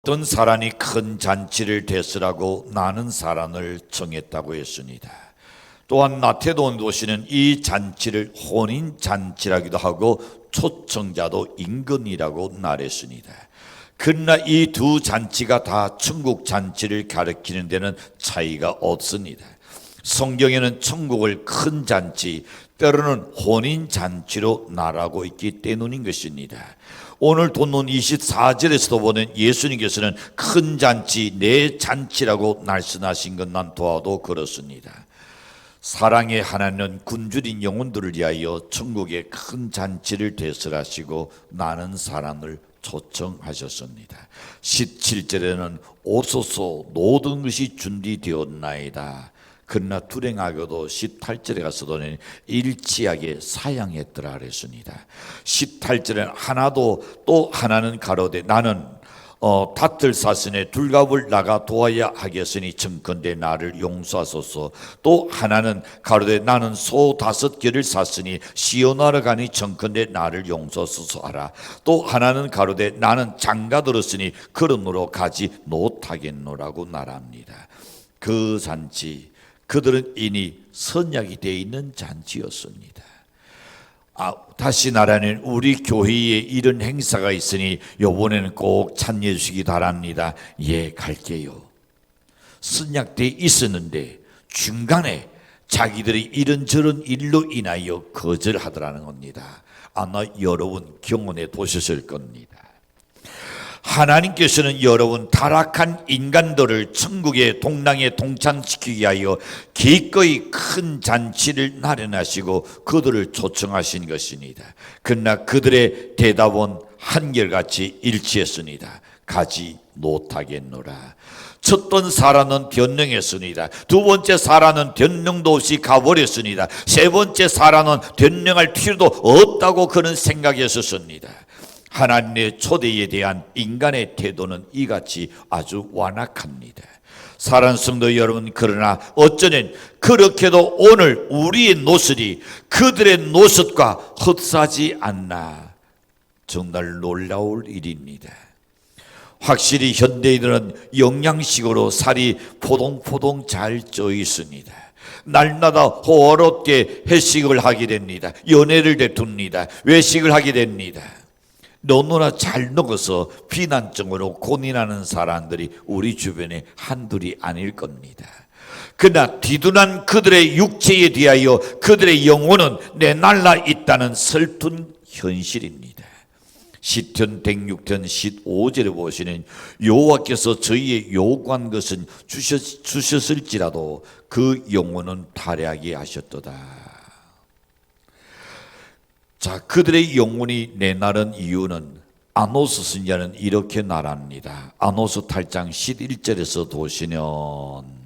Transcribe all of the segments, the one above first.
어떤 사람이 큰 잔치를 대설하고 나는 사람을 정했다고 했습니다. 또한 마태복음 도시는 이 잔치를 혼인 잔치라기도 하고 초청자도 임금이라고 말했습니다. 그러나 이 두 잔치가 다 천국 잔치를 가리키는 데는 차이가 없습니다. 성경에는 천국을 큰 잔치, 때로는 혼인 잔치로 말하고 있기 때문인 것입니다. 오늘 본문 24절에서도 보는 예수님께서는 큰 잔치, 내 잔치라고 말씀하신 것만 보아도 그렇습니다. 사랑의 하나님은 굶주린 영혼들을 위하여 천국의 큰 잔치를 대설하시고 많은 사람을 초청하셨습니다. 17절에는 오소서 모든 것이 준비되었나이다. 그러나 불행하게도 18절에 가서도는 일치하게 사양했더라 그랬습니다. 18절에는 하나도 또 하나는 가로되 나는 밭을 샀으니 둘갑을 나가 도와야 하겠으니 청컨대 나를 용서하소서. 또 하나는 가로되 나는 소 5개를 샀으니 시온하러 가니 청컨대 나를 용서하소서 하라. 또 하나는 가로되 나는 장가 들었으니 그러므로 가지 못하겠노라고 말합니다. 그 잔치, 그들은 이미 선약이 되어 있는 잔치였습니다. 다시 말하는 우리 교회에 이런 행사가 있으니 이번에는 꼭 참여해 주시기 바랍니다. 예, 갈게요. 선약되어 있었는데 중간에 자기들이 이런저런 일로 인하여 거절하더라는 겁니다. 아마 여러분 경험해 보셨을 겁니다. 하나님께서는 여러분 타락한 인간들을 천국의 동랑에 동참시키기 위하여 기꺼이 큰 잔치를 마련하시고 그들을 초청하신 것입니다. 그러나 그들의 대답은 한결같이 일치했습니다. 가지 못하겠노라. 첫 번 사람은 변명했습니다. 두 번째 사람은 변명도 없이 가버렸습니다. 세 번째 사람은 변명할 필요도 없다고 그는 생각했었습니다. 하나님의 초대에 대한 인간의 태도는 이같이 아주 완악합니다. 사랑하는 성도 여러분, 그러나 어쩌면 그렇게도 오늘 우리의 노릇이 그들의 노릇과 흡사하지 않나 정말 놀라울 일입니다. 확실히 현대인들은 영양식으로 살이 포동포동 잘 쪄 있습니다. 날마다 호화롭게 회식을 하게 됩니다. 연애를 다툽니다. 외식을 하게 됩니다. 너무나 잘 먹어서 비난증으로 고민하는 사람들이 우리 주변에 한둘이 아닐 겁니다. 그러나 뒤둔한 그들의 육체에 대하여 그들의 영혼은 내날라 있다는 슬픈 현실입니다. 시편 106편 15절에 보시는 여호와께서 저희의 요구한 것은 주셨을지라도 그 영혼은 탈하게 하셨도다. 자, 그들의 영혼이 내나른 이유는 아모스 선지자는 이렇게 말합니다. 아모스 8장 11절에서 보시면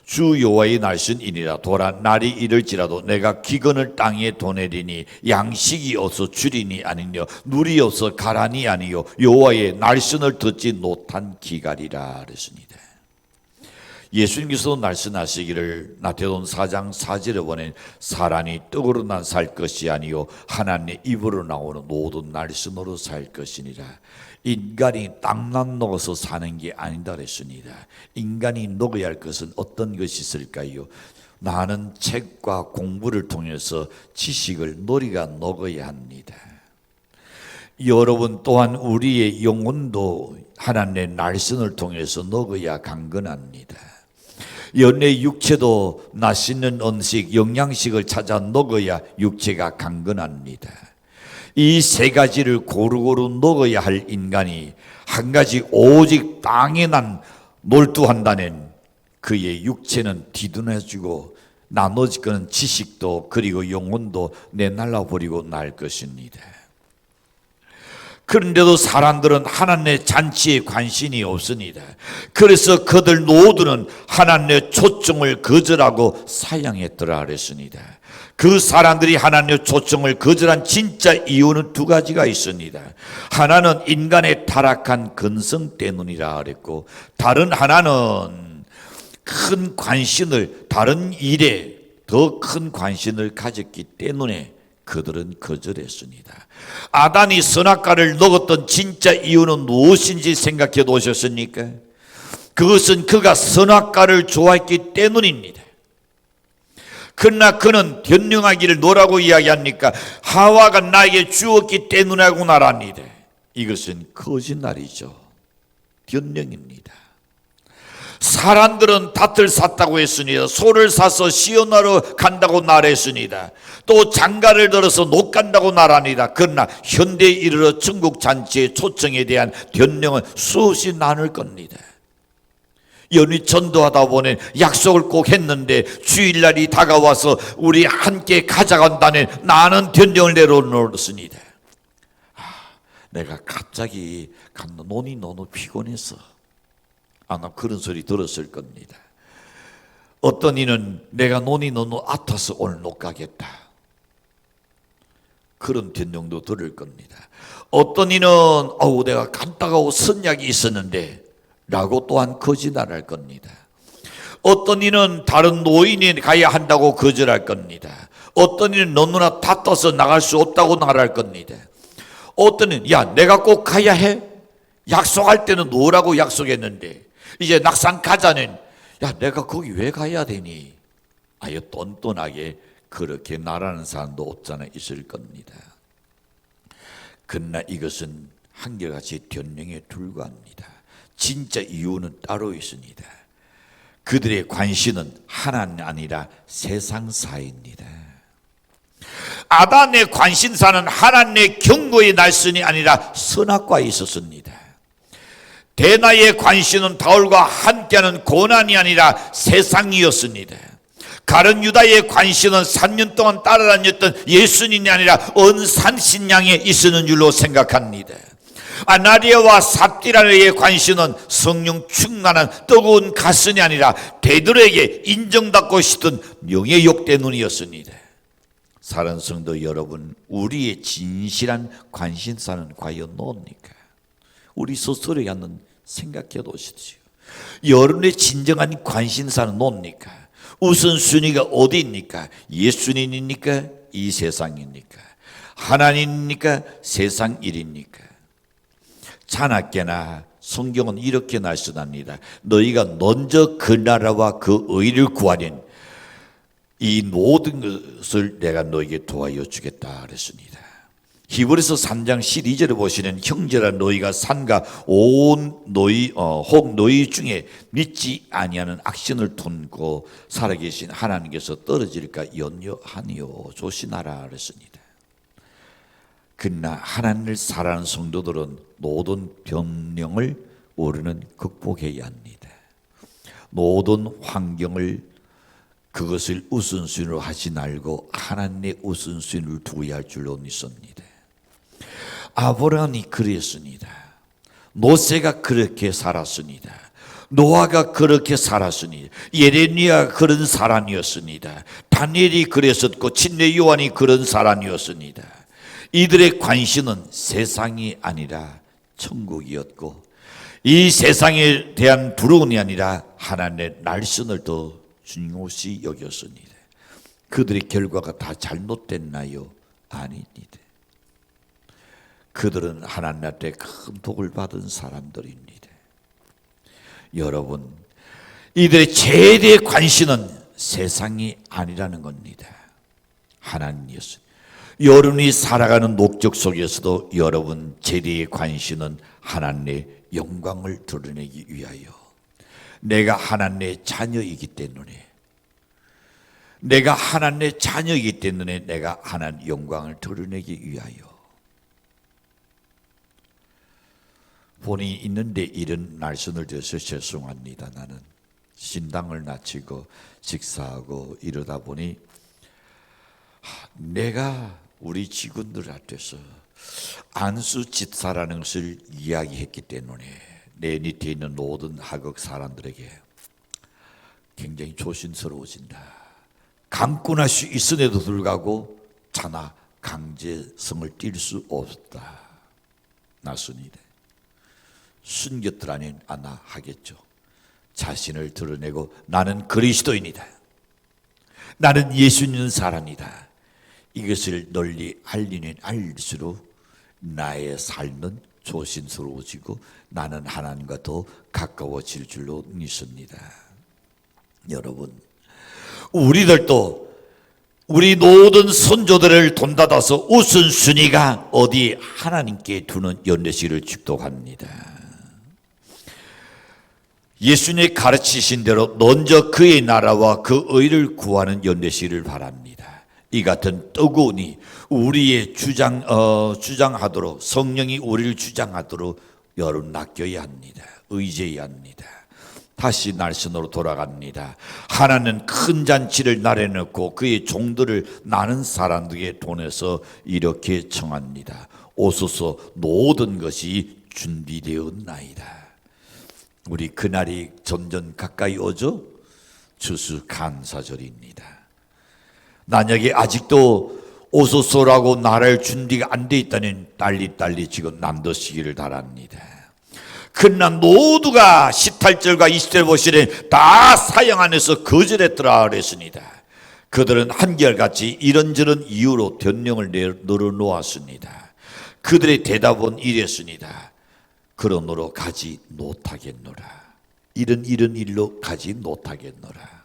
주 여호와의 날씬이니라 도라 날이 이를지라도 내가 기근을 땅에 도내리니 양식이 없어 줄이니 아니뇨 물이 없어 가라니 아니요 여호와의 날씬을 듣지 못한 기갈이라 그랬습니다. 예수님께서 말씀하시기를 마태복음 4장 4절에 보낸 사람이 떡으로만 살 것이 아니요 하나님의 입으로 나오는 모든 말씀으로 살 것이니라. 인간이 땅만 먹어서 사는 게 아니다 그랬습니다. 인간이 먹어야 할 것은 어떤 것이 있을까요? 많은 책과 공부를 통해서 지식을 머리가 먹어야 합니다. 여러분 또한 우리의 영혼도 하나님의 말씀을 통해서 먹어야 강건합니다. 연애 육체도 맛있는 음식, 영양식을 찾아 먹어야 육체가 강건합니다. 이 세 가지를 고루고루 먹어야 할 인간이 한 가지 오직 땅에만 몰두한다는 그의 육체는 뒤뚱해지고 나머지 거는 지식도 그리고 영혼도 내날라 버리고 날 것입니다. 그런데도 사람들은 하나님의 잔치에 관심이 없습니다. 그래서 그들 모두는 하나님의 초청을 거절하고 사양했더라 그랬습니다. 그 사람들이 하나님의 초청을 거절한 진짜 이유는 두 가지가 있습니다. 하나는 인간의 타락한 근성 때문이라 그랬고 다른 하나는 큰 관심을 다른 일에 더 큰 관심을 가졌기 때문에 그들은 거절했습니다. 아담이 선악과를 먹었던 진짜 이유는 무엇인지 생각해 보셨습니까? 그것은 그가 선악과를 좋아했기 때문입니다. 그러나 그는 변명하기를 뭐라고 이야기합니까? 하와가 나에게 주었기 때문이라고 말합니다. 이것은 거짓말이죠. 변명입니다. 사람들은 밭을 샀다고 했습니다. 소를 사서 시원하러 간다고 말했습니다. 또 장가를 들어서 못 간다고 말합니다. 그러나 현대에 이르러 천국 잔치의 초청에 대한 변명은 수없이 나눌 겁니다. 연희 전도하다 보니 약속을 꼭 했는데 주일날이 다가와서 우리 함께 가자간다네 나는 변명을 내려놓습니다. 내가 갑자기 논이 너무 피곤해서 아마 그런 소리 들었을 겁니다. 어떤 이는 내가 논이 너무 아파서 오늘 못 가겠다. 그런 변명도 들을 겁니다. 어떤 이는 내가 갔다가 선약이 있었는데 라고 또한 거짓말할 겁니다. 어떤 이는 다른 노인이 가야 한다고 거절할 겁니다. 어떤 이는 너무나 다퉈서 나갈 수 없다고 말할 겁니다. 어떤 이는 야 내가 꼭 가야 해? 약속할 때는 뭐라고 약속했는데 이제 낙산 가자는 야 내가 거기 왜 가야 되니? 아예 똔똔하게 그렇게 말하는 사람도 없잖아 있을 겁니다. 그러나 이것은 한결같이 변명에 불과합니다. 진짜 이유는 따로 있습니다. 그들의 관심은 하나님 아니라 세상사입니다. 아담의 관심사는 하나님의 경고의 날선이 아니라 선악과에 있었습니다. 대나의 관심은 바울과 함께하는 고난이 아니라 세상이었습니다. 가룟 유다의 관심은 3년 동안 따라다녔던 예수님이 아니라 언산신양에 있었는 줄로 생각합니다. 아나리아와 삽디라의 관심은 성령 충만한 뜨거운 가슴이 아니라 베드로에게 인정받고 싶던 명예욕 때문이었습니다. 사랑하는 성도 여러분, 우리의 진실한 관심사는 과연 뭡니까? 우리 스스로에 한번 생각해 보십시오. 여러분의 진정한 관심사는 뭡니까? 우선순위가 어디입니까? 예수님입니까? 이 세상입니까? 하나님입니까? 세상 일입니까? 자나깨나 성경은 이렇게 말씀합니다. 너희가 먼저 그 나라와 그 의를 구하는 이 모든 것을 내가 너에게 도와여 주겠다 그랬습니다. 히브리서 3장 12절에 보시는 형제라 너희가 산과 온 너희 중에 믿지 아니하는 악신을 품고 살아계신 하나님께서 떨어질까 염려하니요 조심하라 그랬습니다. 그러나 하나님을 사랑하는 성도들은 모든 변명을 우리는 극복해야 합니다. 모든 환경을 그것을 우선순위로 하지 말고 하나님의 우선순위를 두어야 할 줄로 믿습니다. 아브라함이 그랬습니다. 모세가 그렇게 살았습니다. 노아가 그렇게 살았으니 예레미야가 그런 사람이었습니다. 다니엘이 그랬었고 침례 요한이 그런 사람이었습니다. 이들의 관심은 세상이 아니라 천국이었고 이 세상에 대한 두려움이 아니라 하나님의 날선을 더 중요시 여겼습니다. 그들의 결과가 다 잘못됐나요? 아닙니다. 그들은 하나님한테 큰 복을 받은 사람들입니다. 여러분, 이들의 최대의 관심은 세상이 아니라는 겁니다. 하나님이었습니다. 여러분이 살아가는 목적 속에서도 여러분 최대의 관심은 하나님의 영광을 드러내기 위하여 내가 하나님의 자녀이기 때문에 내가 하나님의 영광을 드러내기 위하여 본이 있는데 이런 말씀을 드려서 죄송합니다. 나는 신당을 마치고 식사하고 이러다 보니 내가 우리 직원들한테서 안수 집사라는 것을 이야기했기 때문에 내 밑에 있는 모든 학업 사람들에게 굉장히 조심스러워진다. 강권할 수 있음에도 불구하고 자나 강제성을 띨 수 없다. 나순이래. 순교들 아닌 아나 하겠죠. 자신을 드러내고 나는 그리스도인이다. 나는 예수 믿는 사람이다. 이것을 널리 알리면 알릴수록 나의 삶은 조심스러워지고 나는 하나님과 더 가까워질 줄로 믿습니다. 여러분, 우리들도 우리 모든 선조들을 돈닫아서 우선순위가 어디 하나님께 두는 연례식을 축도합니다. 예수님이 가르치신 대로 먼저 그의 나라와 그 의를 구하는 연례식을 바랍니다. 이 같은 뜨거운이 우리의 주장하도록, 성령이 우리를 주장하도록 여러분 맡겨야 합니다. 의지해야 합니다. 다시 날선으로 돌아갑니다. 하나는 큰 잔치를 나려놓고 그의 종들을 나는 사람들에게 보내서 이렇게 청합니다. 오소서, 모든 것이 준비되었나이다. 우리 그날이 점점 가까이 오죠? 추수 감사절입니다. 만약에 아직도 오소서라고 나라를 준비가 안 돼 있다면 빨리 지금 남도시기를 바랍니다. 그날 모두가 18절과 20절 보시면 다 사형 안에서 거절했더라 그랬습니다. 그들은 한결같이 이런저런 이유로 변명을 늘어놓았습니다. 그들의 대답은 이랬습니다. 그러므로 가지 못하겠노라. 이런 일로 가지 못하겠노라.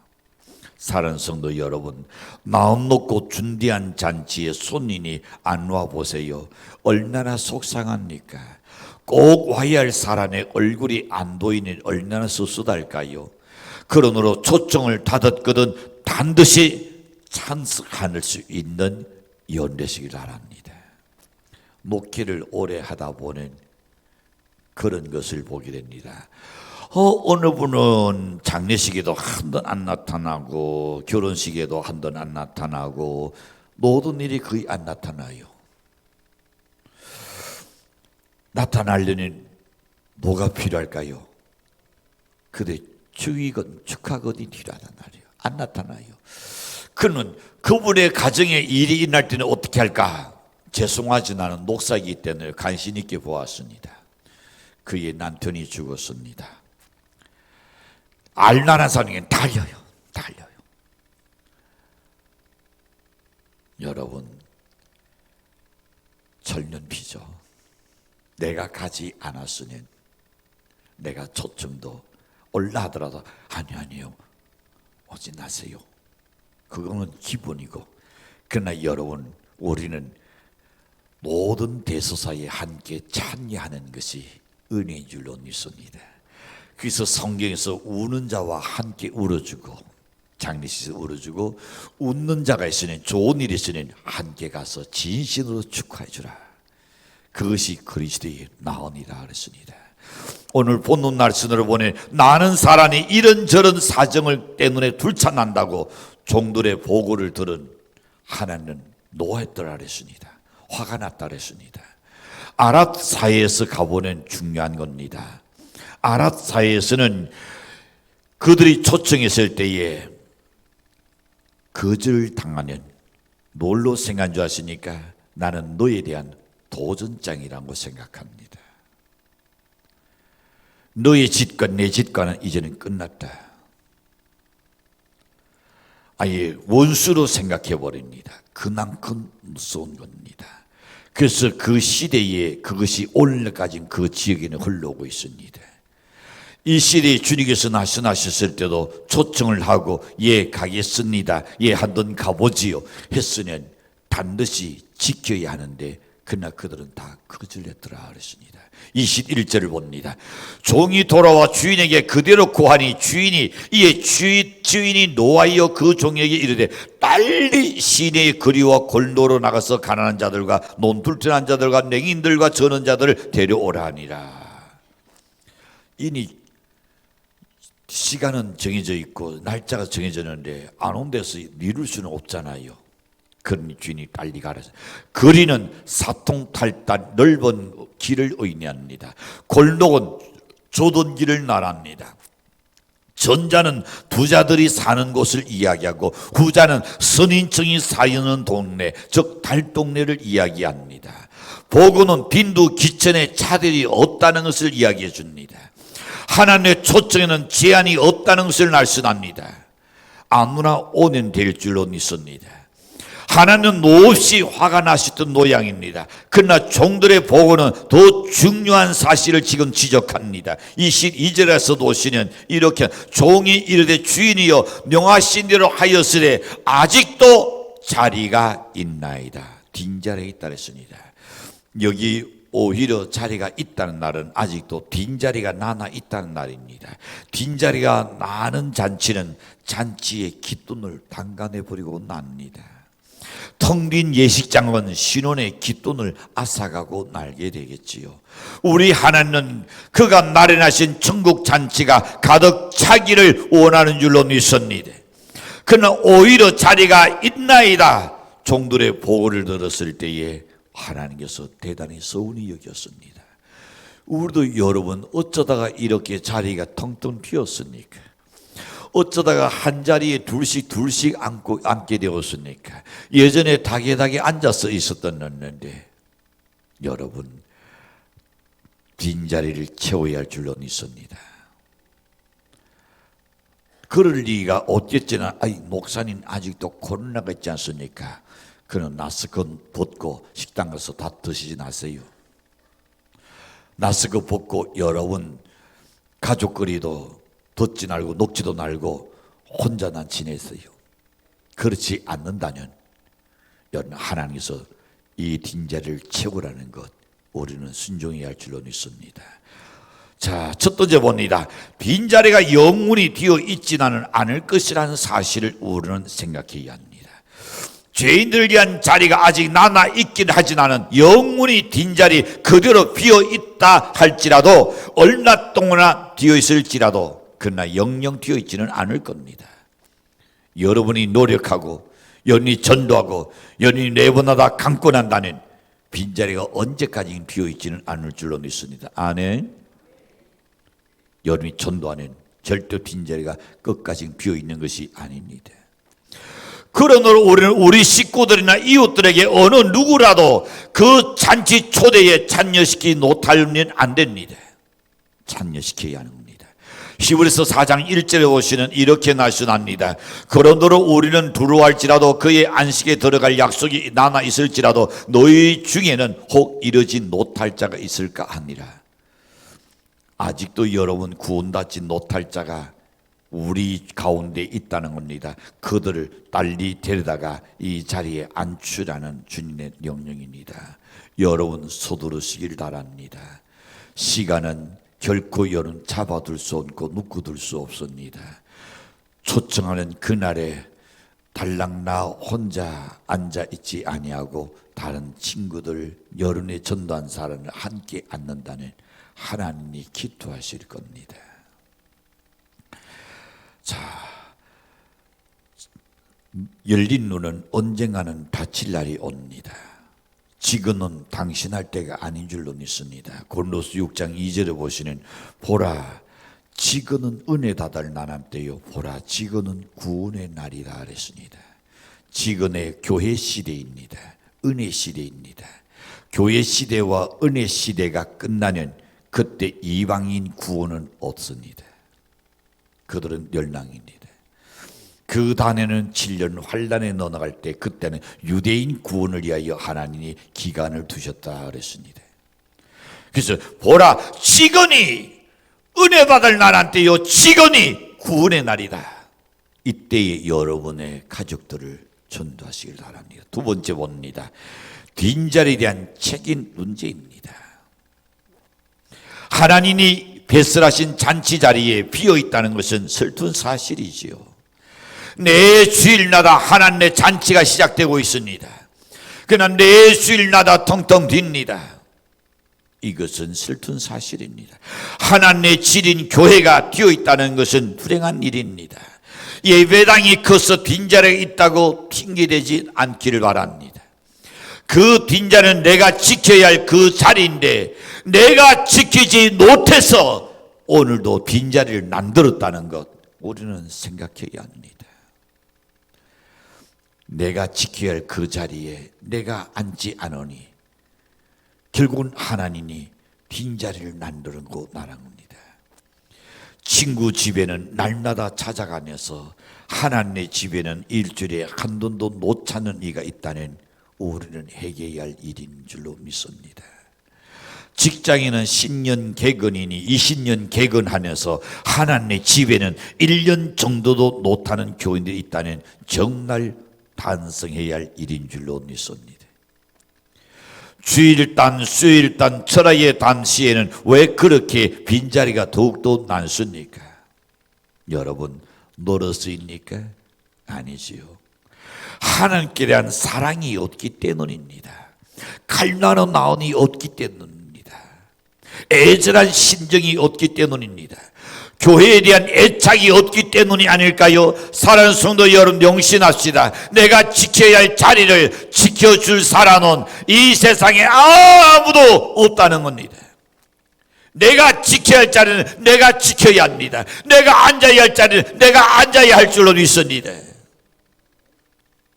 사랑하는 성도 여러분, 마음 놓고 준비한 잔치에 손님이 안 와 보세요. 얼마나 속상합니까? 꼭 와야 할 사람의 얼굴이 안 보이니 얼마나 씁쓸할까요? 그러므로 초청을 받았거든 반드시 참석할 수 있는 연례식을 바랍니다. 목회를 오래 하다 보면 그런 것을 보게 됩니다. 어느 분은 장례식에도 한 번 안 나타나고 결혼식에도 한 번 안 나타나고 모든 일이 거의 안 나타나요. 나타나려면 뭐가 필요할까요? 그대 주의건 축하건이 필요하단 말이에요. 안 나타나요. 그는 그분의 가정에 일이 일어날 때는 어떻게 할까? 죄송하지 않은 목사이기 때문에 관심 있게 보았습니다. 그의 남편이 죽었습니다. 알만한 사람에게 달려요. 여러분, 절년피죠. 내가 가지 않았으니 내가 초청도 올라 하더라도 아니요 오지 마세요. 그거는 기본이고, 그러나 여러분, 우리는 모든 대소사에 함께 참여하는 것이 은혜인 줄로 믿습니다. 그래서 성경에서 우는 자와 함께 울어주고, 장례식에서 울어주고, 웃는 자가 있으니 좋은 일이 있으니 함께 가서 진심으로 축하해 주라. 그것이 그리스도의 나언이라 그랬습니다. 오늘 본문 말씀으로 보니 나는 사람이 이런저런 사정을 때문에 불참난다고 종들의 보고를 들은 하나는 노했더라 그랬습니다. 화가 났다 그랬습니다. 아랍 사회에서 가보는 중요한 겁니다. 아랍 사회에서는 그들이 초청했을 때에 거절을 당하면 뭘로 생각한 줄 아십니까? 나는 너에 대한 도전장이라고 생각합니다. 너의 짓과 내 짓과는 이제는 끝났다. 아예 원수로 생각해 버립니다. 그만큼 무서운 겁니다. 그래서 그 시대에 그것이 오늘까지 그 지역에는 흘러오고 있습니다. 이 시대에 주님께서 나타나셨을 때도 초청을 하고 예 가겠습니다, 예 한번 가보지요 했으면 반드시 지켜야 하는데 그러나 그들은 다 거절했더라 그랬습니다. 21절을 봅니다. 종이 돌아와 주인에게 그대로 고하니 주인이 이에 주인이 노하여 그 종에게 이르되 빨리 시내의 거리와 골로로 나가서 가난한 자들과 논둘틀한 자들과 맹인들과 저는 자들을 데려오라 하니라. 이니 시간은 정해져 있고 날짜가 정해져 있는데 안 온 데서 미룰 수는 없잖아요. 그러니 주인이 빨리 가라. 거리는 사통탈단 넓은 길을 의미합니다. 골목은 좁은 길을 말합니다. 전자는 부자들이 사는 곳을 이야기하고 후자는 선인층이 사는 동네, 즉 달동네를 이야기합니다. 보고는 빈두 기천에 차들이 없다는 것을 이야기해 줍니다. 하나님의 초청에는 제한이 없다는 것을 말씀합니다. 아무나 오면 될 줄로 믿습니다. 하나님은 몹시 화가 나셨던 모양입니다. 그러나 종들의 보고는 더 중요한 사실을 지금 지적합니다. 22절에서 보시면 이렇게 종이 이르되 주인이여 명하신 대로 하였으되 아직도 자리가 있나이다. 빈자리에 있다 그랬습니다. 여기 오히려 자리가 있다는 날은 아직도 빈자리가 나나 있다는 날입니다. 빈자리가 나는 잔치는 잔치의 깃돈을 방관해버리고 납니다. 텅 빈 예식장은 신혼의 깃돈을 앗아가고 날게 되겠지요. 우리 하나님은 그가 마련하신 천국 잔치가 가득 차기를 원하는 줄로 믿습니다. 그러나 오히려 자리가 있나이다. 종들의 보고를 들었을 때에 하나님께서 대단히 서운히 여겼습니다. 우리도 여러분 어쩌다가 이렇게 자리가 텅텅 비었습니까? 어쩌다가 한 자리에 둘씩 앉게 되었습니까? 예전에 닭에 앉아서 있었던데 여러분 빈자리를 채워야 할 줄로 믿습니다. 그럴 리가 없겠지만 목사님 아직도 코로나가 있지 않습니까? 그는 마스크 벗고 식당 가서 다 드시지 마세요. 마스크 벗고 여러분 가족끼리도 듣지 말고 녹지도 말고 혼자만 지내세요. 그렇지 않는다면 여러분 하나님께서 이 빈자리를 채우라는 것 우리는 순종해야 할 줄로 믿습니다. 자, 첫 번째 봅니다. 빈자리가 영원히 비어 있지는 않을 것이라는 사실을 우리는 생각해야 합니다. 죄인들을 위한 자리가 아직 남아 있긴 하지만은 영원히 빈자리 그대로 비어 있다 할지라도 얼마 동안이나 비어 있을지라도 그러나 영영 비어 있지는 않을 겁니다. 여러분이 노력하고 연히 전도하고 연히 내보내다 감고 난다는 빈자리가 언제까지 비어 있지는 않을 줄로 믿습니다. 아멘. 여러분이 전도하는 절대 빈자리가 끝까지 비어 있는 것이 아닙니다. 그러므로 우리는 우리 식구들이나 이웃들에게 어느 누구라도 그 잔치 초대에 참여시키지 못하면 안 됩니다. 참여시켜야 하는 겁니다. 히브리서 4장 1절에 보시면 이렇게 말씀합니다. 그러므로 우리는 두려워할지라도 그의 안식에 들어갈 약속이 남아 있을지라도 너희 중에는 혹 이르지 못할 자가 있을까 하니라. 아직도 여러분 구원받지 못할 자가 우리 가운데 있다는 겁니다. 그들을 빨리 데려다가 이 자리에 앉추라는 주님의 명령입니다. 여러분 서두르시길 바랍니다. 시간은 결코 여러분 잡아둘 수 없고 묶어둘 수 없습니다. 초청하는 그날에 달랑 나 혼자 앉아있지 아니하고 다른 친구들 여론에 전도한 사람을 함께 앉는다는 하나님이 기도하실 겁니다. 자, 열린 눈은 언젠가는 닫힐 날이 옵니다. 지금은 당신할 때가 아닌 줄로 믿습니다. 고린도서 6장 2절에 보시는 보라 지금은 은혜 다달 나남 때요 보라 지금은 구원의 날이라 그랬습니다. 지금의 교회 시대입니다. 은혜 시대입니다. 교회 시대와 은혜 시대가 끝나면 그때 이방인 구원은 없습니다. 그들은 멸망입니다. 그 다음에는 7년 환란에 넘어갈 때 그때는 유대인 구원을 위하여 하나님이 기간을 두셨다 그랬습니다. 그래서 보라 지금이 은혜 받을 날한테요 지금이 구원의 날이다. 이때에 여러분의 가족들을 전도하시길 바랍니다. 두 번째 봅니다. 빈자리에 대한 책임 문제입니다. 하나님이 배설하신 잔치 자리에 비어 있다는 것은 슬픈 사실이지요. 매 주일마다 하나님의 잔치가 시작되고 있습니다. 그러나 매 주일마다 텅텅 빕니다. 이것은 슬픈 사실입니다. 하나님의 질인 교회가 비어 있다는 것은 불행한 일입니다. 예배당이 커서 빈자리가 있다고 핑계대지 않기를 바랍니다. 그 빈자리는 내가 지켜야 할 그 자리인데 내가 지키지 못해서 오늘도 빈자리를 만들었다는 것 우리는 생각해야 합니다. 내가 지켜야 할 그 자리에 내가 앉지 않으니 결국은 하나님이 빈자리를 만들고 나란 겁니다. 친구 집에는 날마다 찾아가면서 하나님의 집에는 일주일에 한 번도 못 찾는 이가 있다는 우리는 회개해야 할 일인 줄로 믿습니다. 직장인은 10년 개근이니 20년 개근하면서 하나님의 집에는 1년 정도도 못하는 교인들이 있다는 정말 반성해야 할 일인 줄로 믿습니다. 주일단, 수일단, 철학의 단시에는 왜 그렇게 빈자리가 더욱더 많습니까? 여러분, 멀어서입니까? 아니지요. 하나님께 대한 사랑이 없기 때문입니다. 갈망으로 나오니 없기 때문입니다. 애절한 심정이 없기 때문입니다. 교회에 대한 애착이 없기 때문이 아닐까요? 사랑하는 성도 여러분, 명심합시다. 내가 지켜야 할 자리를 지켜줄 사람은 이 세상에 아무도 없다는 겁니다. 내가 지켜야 할 자리는 내가 지켜야 합니다. 내가 앉아야 할 자리는 내가 앉아야 할 줄로 믿습니다.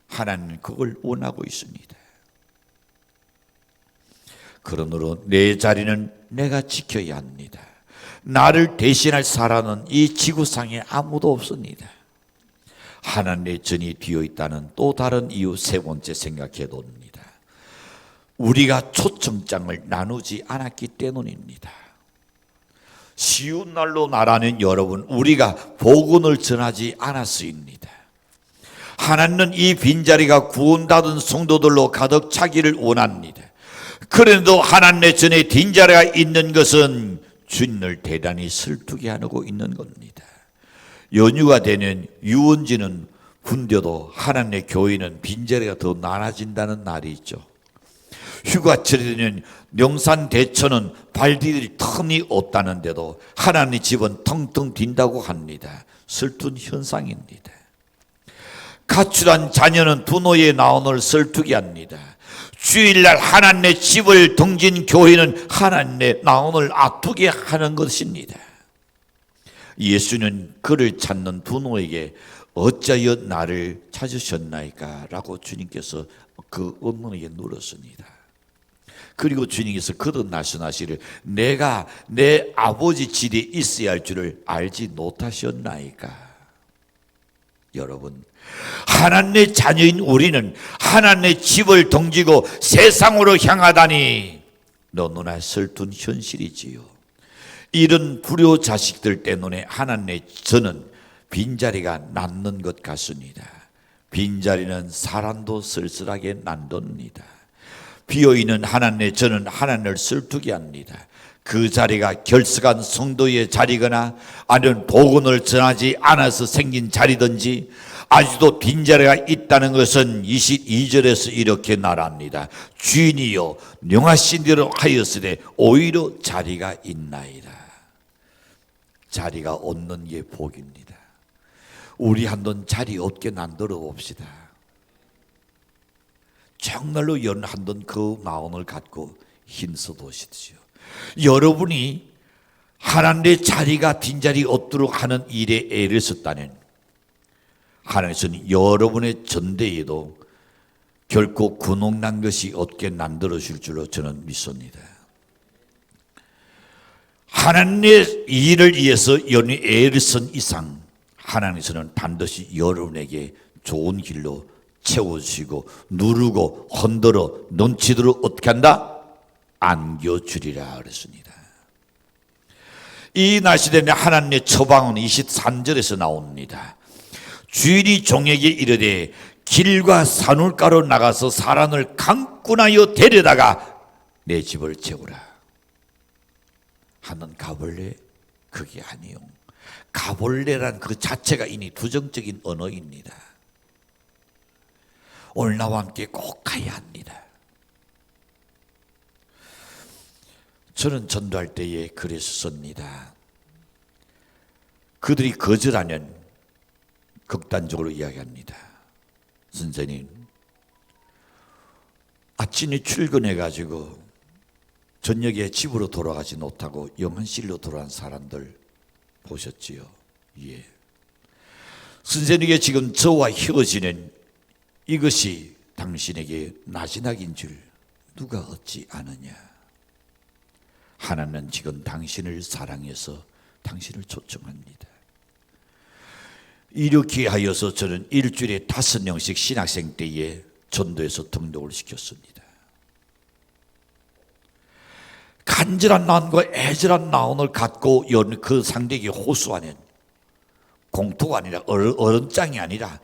하나님은 그걸 원하고 있습니다. 그러므로 내 자리는 내가 지켜야 합니다. 나를 대신할 사람은 이 지구상에 아무도 없습니다. 하나님의 전이 비어있다는 또 다른 이유 세 번째 생각해 봅니다. 우리가 초청장을 나누지 않았기 때문입니다. 쉬운 날로 나라는 여러분, 우리가 복음을 전하지 않았습니다. 하나님은 이 빈자리가 구원받은 성도들로 가득 차기를 원합니다. 그래도 하나님의 전에 빈자리가 있는 것은 주님을 대단히 슬프게 하고 있는 겁니다. 연휴가 되는 유원지는 분뎌도 하나님의 교회는 빈자리가 더 많아진다는 날이 있죠. 휴가철이 되는 명산 대천은 발디딜 틈이 없다는데도 하나님의 집은 텅텅 빈다고 합니다. 슬픈 현상입니다. 가출한 자녀는 부모의 나온을 슬프게 합니다. 주일날 하나님의 집을 등진 교회는 하나님의 나온을 아프게 하는 것입니다. 예수는 그를 찾는 부모에게 어찌하여 나를 찾으셨나이까? 라고 주님께서 그 어머니에게 물었습니다. 그리고 주님께서 그도 말씀하시기를 내가 내 아버지 집에 있어야 할 줄을 알지 못하셨나이까? 여러분, 하나님의 자녀인 우리는 하나님의 집을 등지고 세상으로 향하다니 너무나 슬픈 현실이지요. 이런 불효 자식들 때문에 하나님의 저는 빈자리가 남는 것 같습니다. 빈자리는 사람도 쓸쓸하게 난답니다. 비어있는 하나님의 저는 하나님을 슬프게 합니다. 그 자리가 결석한 성도의 자리거나 아니면 복음을 전하지 않아서 생긴 자리든지 아직도 빈자리가 있다는 것은 22절에서 이렇게 말합니다. 주인이여 명하신 대로 하였으되 오히려 자리가 있나이다. 자리가 없는 게 복입니다. 우리 한번 자리 없게 만들어 봅시다. 정말로 한번 그 마음을 갖고 힘써보십시오. 여러분이 하나님의 자리가 빈자리 없도록 하는 일에 애를 썼다면 하나님께서는 여러분의 전대에도 결코 군옥난 것이 없게 만들어줄 줄로 저는 믿습니다. 하나님의 일을 위해서 여러분이 애를 쓴 이상 하나님께서는 반드시 여러분에게 좋은 길로 채워주시고 누르고 흔들어 넘치도록 어떻게 한다? 안겨주리라 그랬습니다. 이 날씨되는 하나님의 처방은 23절에서 나옵니다. 주인이 종에게 이르되 길과 산울가로 나가서 사람을 강꾼하여 데려다가 내 집을 채우라. 하는 가볼래? 그게 아니요. 가볼래란 그 자체가 이미 부정적인 언어입니다. 오늘 나와 함께 꼭 가야 합니다. 저는 전도할 때에 그랬었습니다. 그들이 거절하면 극단적으로 이야기합니다. 선생님, 아침에 출근해가지고 저녁에 집으로 돌아가지 못하고 영혼실로 돌아간 사람들 보셨지요? 예. 선생님에게 지금 저와 헤어지는 이것이 당신에게 마지막인 줄 누가 얻지 않으냐? 하나님은 지금 당신을 사랑해서 당신을 초청합니다. 이렇게 하여서 저는 일주일에 5명씩 신학생 때에 전도에서 등록을 시켰습니다. 간절한 마음과 애절한 마음을 갖고 그 상대에게 호소하는 공토가 아니라 어른장이 아니라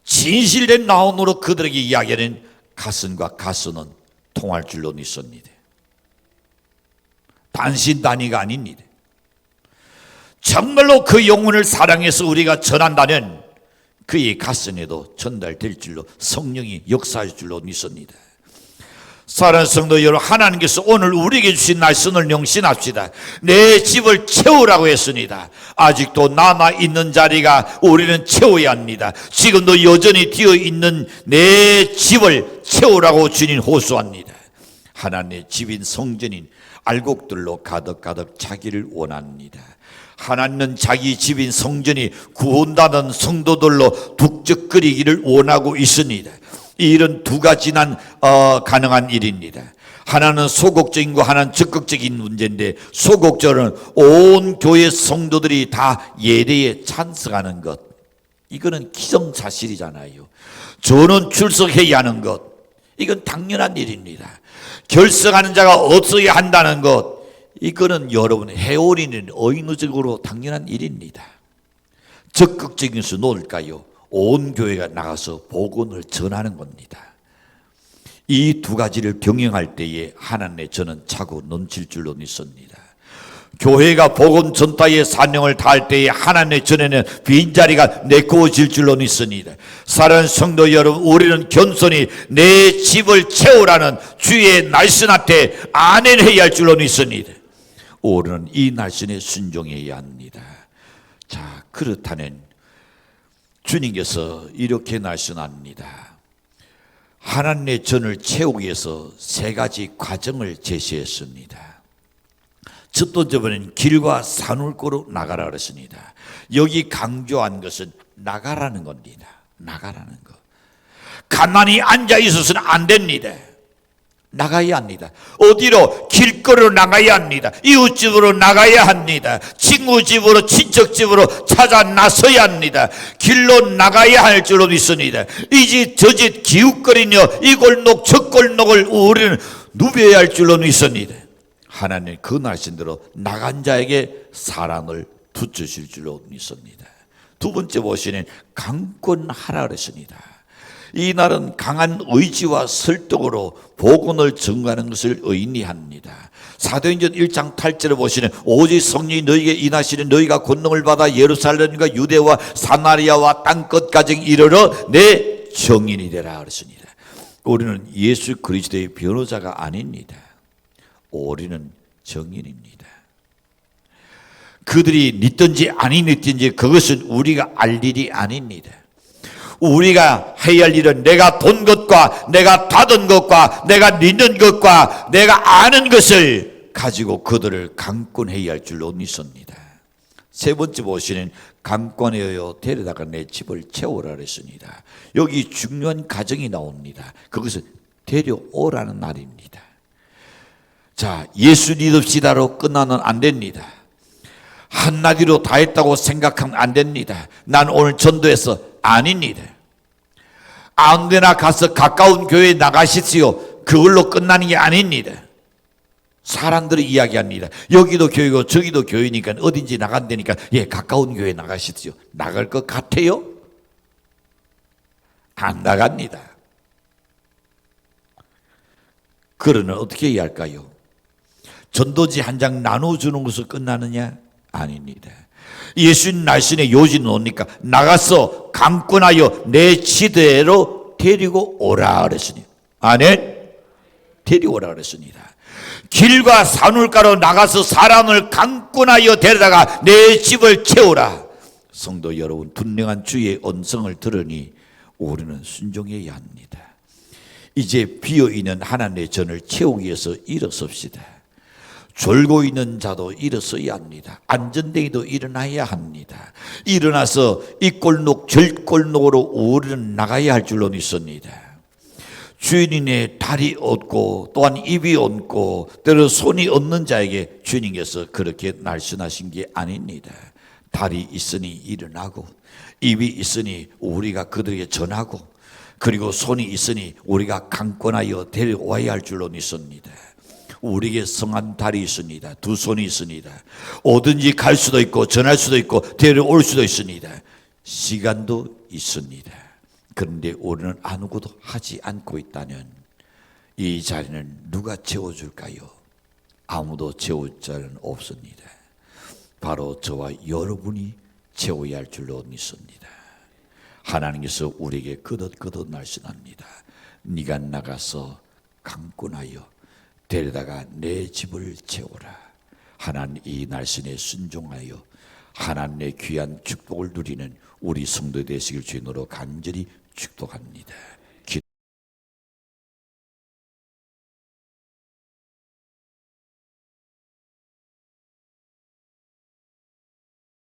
진실된 마음으로 그들에게 이야기하는 가슴과 가슴은 통할 줄로 믿습니다. 단신 단위가 아닙니다. 정말로 그 영혼을 사랑해서 우리가 전한다면 그의 가슴에도 전달될 줄로 성령이 역사할 줄로 믿습니다. 사랑하는 성도 여러분, 하나님께서 오늘 우리에게 주신 말씀을 명심합시다. 내 집을 채우라고 했습니다. 아직도 남아있는 자리가 우리는 채워야 합니다. 지금도 여전히 비어있는 내 집을 채우라고 주님 호소합니다. 하나님의 집인 성전인 알곡들로 가득가득 차기를 원합니다. 하나님은 자기 집인 성전이 구원받은 성도들로 북적거리기를 원하고 있습니다. 이 일은 두 가지난 가능한 일입니다. 하나는 소극적인 거, 하나는 적극적인 문제인데, 소극적으로는 온 교회 성도들이 다 예배에 찬성하는 것, 이거는 기정사실이잖아요. 저는 출석해야 하는 것, 이건 당연한 일입니다. 결석하는 자가 없어야 한다는 것, 이거는 여러분 회오리는 의무적으로 당연한 일입니다. 적극적인 수 놓을까요? 온 교회가 나가서 복음을 전하는 겁니다. 이 두 가지를 병행할 때에 하나님의 저는 차고 넘칠 줄로 믿습니다. 교회가 복음 전파의 사명을 다할 때에 하나님의 전에는 빈자리가 내꺼워질 줄로 믿습니다. 사랑하는 성도 여러분, 우리는 겸손히 내 집을 채우라는 주의 날씬 앞에 아멘해야 할 줄로 믿습니다. 우리는 이 날씬에 순종해야 합니다. 자, 그렇다면 주님께서 이렇게 말씀합니다. 하나님의 전을 채우기 위해서 3가지 과정을 제시했습니다. 첫 번째는 길과 산울고로 나가라 그랬습니다. 여기 강조한 것은 나가라는 겁니다. 나가라는 것. 가만히 앉아 있어서는 안 됩니다. 나가야 합니다. 어디로? 길거리로 나가야 합니다. 이웃집으로 나가야 합니다. 친구집으로, 친척집으로 찾아 나서야 합니다. 길로 나가야 할 줄로 믿습니다. 이 집 저 집 기웃거리며 이 골목 저 골목을 우리는 누벼야 할 줄로 믿습니다. 하나님 그 말씀대로 나간 자에게 사랑을 붙여줄 줄로 믿습니다. 두 번째 보시는 강권하라 그랬습니다. 이 날은 강한 의지와 설득으로 복음을 전가하는 것을 의미합니다. 사도행전 1장 8절을 보시는 오직 성령이 너희에게 임하시는 너희가 권능을 받아 예루살렘과 유대와 사마리아와 땅끝까지 이르러 내 증인이 되라 그랬습니다. 우리는 예수 그리스도의 변호자가 아닙니다. 우리는 증인입니다. 그들이 믿든지 아니 믿든지 그것은 우리가 알 일이 아닙니다. 우리가 해야 할 일은 내가 본 것과 내가 받은 것과 내가 믿는 것과 내가 아는 것을 가지고 그들을 강권해야 할 줄로 믿습니다. 세 번째 보시는 강권하여 데려다가 내 집을 채우라 그랬습니다. 여기 중요한 가정이 나옵니다. 그것은 데려오라는 말입니다. 자, 예수 믿읍시다로 끝나는 안 됩니다. 한마디로 다 했다고 생각하면 안 됩니다. 난 오늘 전도해서 아닙니다. 아무데나 가서 가까운 교회에 나가시지요. 그걸로 끝나는 게 아닙니다. 사람들이 이야기합니다. 여기도 교회고 저기도 교회니까 어딘지 나간다니까 예, 가까운 교회에 나가시지요. 나갈 것 같아요? 안 나갑니다. 그러면 어떻게 해야 할까요? 전도지 한 장 나눠주는 것으로 끝나느냐? 아닙니다. 예수님 날씬의 요지는 뭡니까? 나가서 강권하여 내 지대로 데리고 오라 그랬으니. 아멘? 데리오라 그랬습니다. 길과 산울가로 나가서 사람을 강권하여 데려다가 내 집을 채우라. 성도 여러분, 분명한 주의 언성을 들으니 우리는 순종해야 합니다. 이제 비어있는 하나님의 전을 채우기 위해서 일어섭시다. 졸고 있는 자도 일어서야 합니다. 안전뱅이도 일어나야 합니다. 일어나서 이 골목 저 골목으로 우리는 나가야 할 줄로 믿습니다. 주인의 다리 얻고 또한 입이 얻고 때로 손이 얻는 자에게 주님께서 그렇게 날씬하신 게 아닙니다. 다리 있으니 일어나고 입이 있으니 우리가 그들에게 전하고 그리고 손이 있으니 우리가 강권하여 데려와야 할 줄로 믿습니다. 우리에게 성한 다리 있습니다. 두 손이 있습니다. 어딘지 갈 수도 있고 전할 수도 있고 데려올 수도 있습니다. 시간도 있습니다. 그런데 우리는 아무것도 하지 않고 있다면 이 자리는 누가 채워줄까요? 아무도 채울 자는 없습니다. 바로 저와 여러분이 채워야 할 줄로 믿습니다. 하나님께서 우리에게 거듭 말씀합니다. 네가 나가서 강권하여 데려다가 내 집을 채워라. 하나님 이 날씬에 순종하여 하나님의 귀한 축복을 누리는 우리 성도 되시길 주님으로 간절히 축복합니다.